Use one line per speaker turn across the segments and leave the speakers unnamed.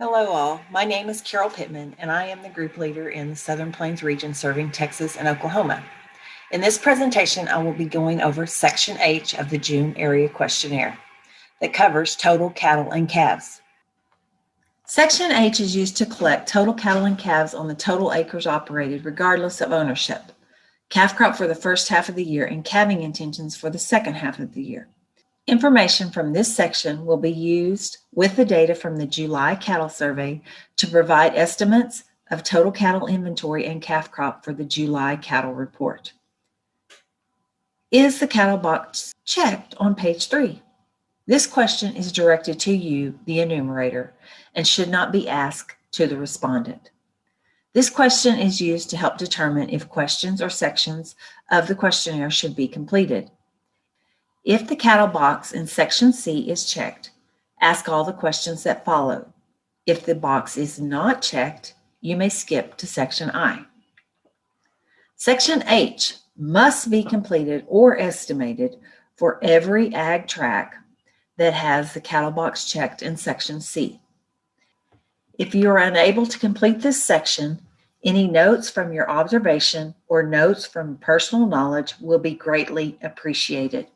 Hello all, my name is Carol Pittman and I am the group leader in the Southern Plains region serving Texas and Oklahoma. In this presentation, I will be going over Section H of the June Area Questionnaire that covers total cattle and calves. Section H is used to collect total cattle and calves on the total acres operated regardless of ownership, calf crop for the first half of the year, and calving intentions for the second half of the year. Information from this section will be used with the data from the July cattle survey to provide estimates of total cattle inventory and calf crop for the July cattle report. Is the cattle box checked on page 3? This question is directed to you, the enumerator, and should not be asked to the respondent. This question is used to help determine if questions or sections of the questionnaire should be completed. If the cattle box in Section C is checked, ask all the questions that follow. If the box is not checked, you may skip to Section I. Section H must be completed or estimated for every ag tract that has the cattle box checked in Section C. If you are unable to complete this section, any notes from your observation or notes from personal knowledge will be greatly appreciated.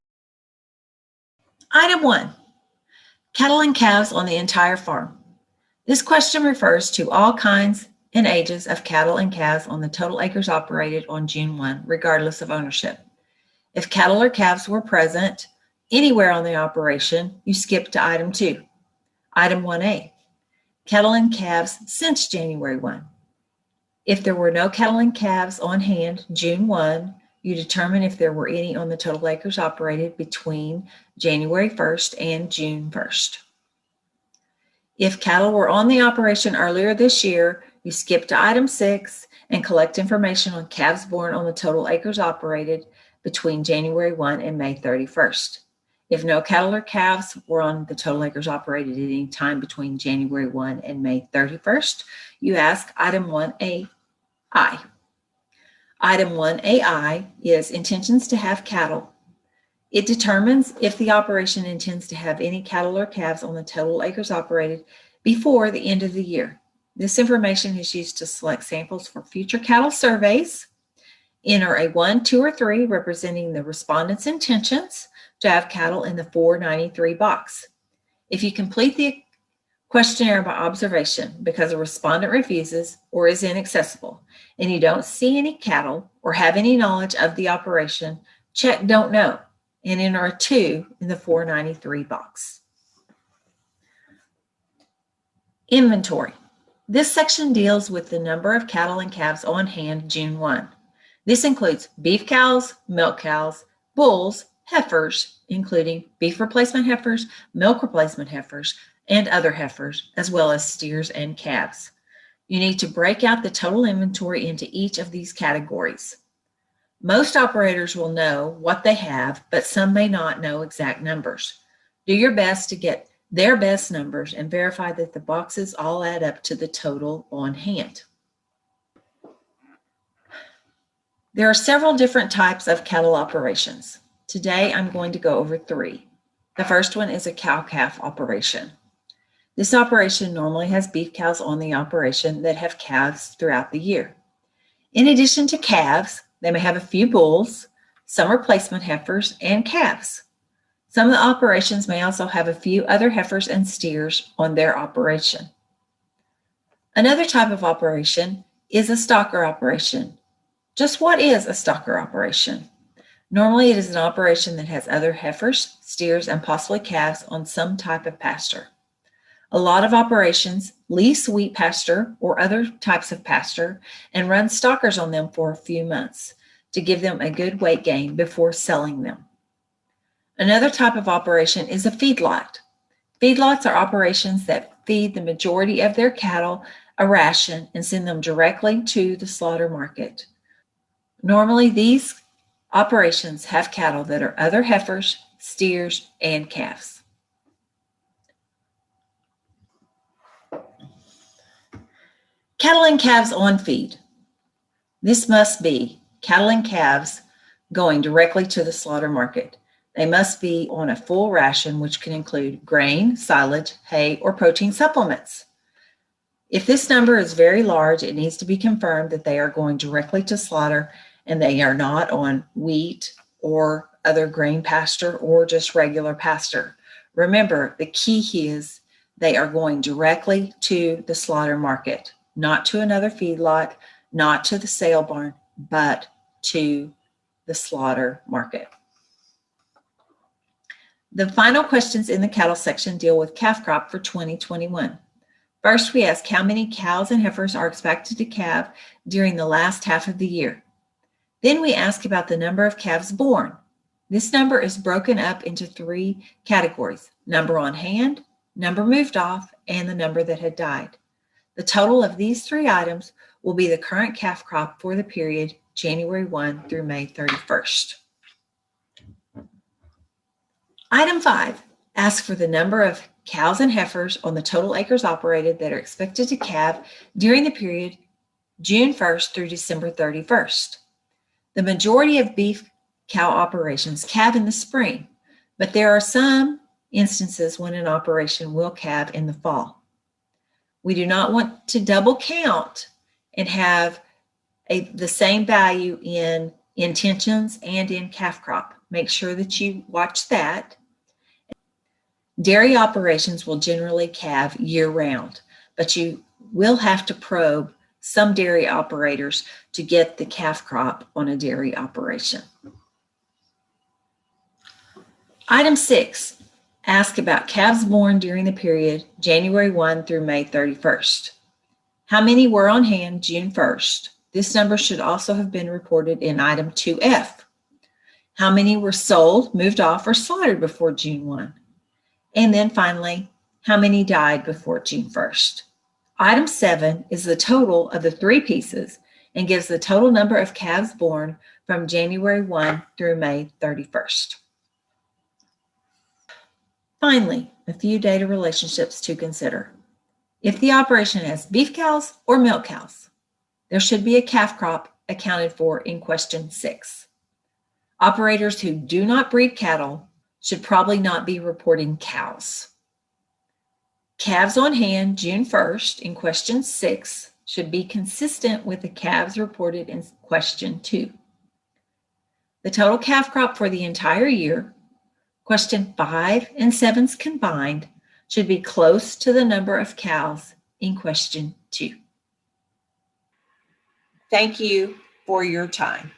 Item 1, cattle and calves on the entire farm. This question refers to all kinds and ages of cattle and calves on the total acres operated on June 1, regardless of ownership. If cattle or calves were present anywhere on the operation, you skip to Item 2. Item 1A, cattle and calves since January 1. If there were no cattle and calves on hand June 1, you determine if there were any on the total acres operated between January 1st and June 1st. If cattle were on the operation earlier this year, you skip to Item 6 and collect information on calves born on the total acres operated between January 1 and May 31st. If no cattle or calves were on the total acres operated at any time between January 1 and May 31st, you ask Item 1AI. Item 1AI is intentions to have cattle. It determines if the operation intends to have any cattle or calves on the total acres operated before the end of the year. This information is used to select samples for future cattle surveys. Enter a 1, 2, or 3 representing the respondent's intentions to have cattle in the 493 box. If you complete the questionnaire by observation because a respondent refuses or is inaccessible, and you don't see any cattle or have any knowledge of the operation, check Don't Know and enter a 2 in the 493 box. Inventory. This section deals with the number of cattle and calves on hand June 1. This includes beef cows, milk cows, bulls, heifers, including beef replacement heifers, milk replacement heifers, and other heifers, as well as steers and calves. You need to break out the total inventory into each of these categories. Most operators will know what they have, but some may not know exact numbers. Do your best to get their best numbers and verify that the boxes all add up to the total on hand. There are several different types of cattle operations. Today, I'm going to go over 3. The first one is a cow-calf operation. This operation normally has beef cows on the operation that have calves throughout the year. In addition to calves, they may have a few bulls, some replacement heifers, and calves. Some of the operations may also have a few other heifers and steers on their operation. Another type of operation is a stocker operation. Just what is a stocker operation? Normally, it is an operation that has other heifers, steers, and possibly calves on some type of pasture. A lot of operations lease wheat pasture or other types of pasture and run stockers on them for a few months to give them a good weight gain before selling them. Another type of operation is a feedlot. Feedlots are operations that feed the majority of their cattle a ration and send them directly to the slaughter market. Normally, these operations have cattle that are other heifers, steers, and calves. Cattle and calves on feed. This must be cattle and calves going directly to the slaughter market. They must be on a full ration, which can include grain, silage, hay, or protein supplements. If this number is very large, it needs to be confirmed that they are going directly to slaughter and they are not on wheat or other grain pasture or just regular pasture. Remember, the key is they are going directly to the slaughter market, not to another feedlot, not to the sale barn, but to the slaughter market. The final questions in the cattle section deal with calf crop for 2021. First, we ask how many cows and heifers are expected to calve during the last half of the year. Then we ask about the number of calves born. This number is broken up into 3 categories: number on hand, number moved off, and the number that had died. The total of these 3 items will be the current calf crop for the period January 1 through May 31st. Item 5, ask for the number of cows and heifers on the total acres operated that are expected to calve during the period June 1st through December 31st. The majority of beef cow operations calve in the spring, but there are some instances when an operation will calve in the fall. We do not want to double count and have the same value in intentions and in calf crop. Make sure that you watch that. Dairy operations will generally calve year-round, but you will have to probe some dairy operators to get the calf crop on a dairy operation. Item 6, ask about calves born during the period January 1 through May 31st. How many were on hand June 1st? This number should also have been reported in item 2F. How many were sold, moved off, or slaughtered before June 1? And then finally, how many died before June 1st? Item 7 is the total of the 3 pieces and gives the total number of calves born from January 1 through May 31st. Finally, a few data relationships to consider. If the operation has beef cows or milk cows, there should be a calf crop accounted for in question 6. Operators who do not breed cattle should probably not be reporting cows. Calves on hand June 1st in question 6 should be consistent with the calves reported in question 2. The total calf crop for the entire year, question 5 and 7's combined, should be close to the number of cows in question 2. Thank you for your time.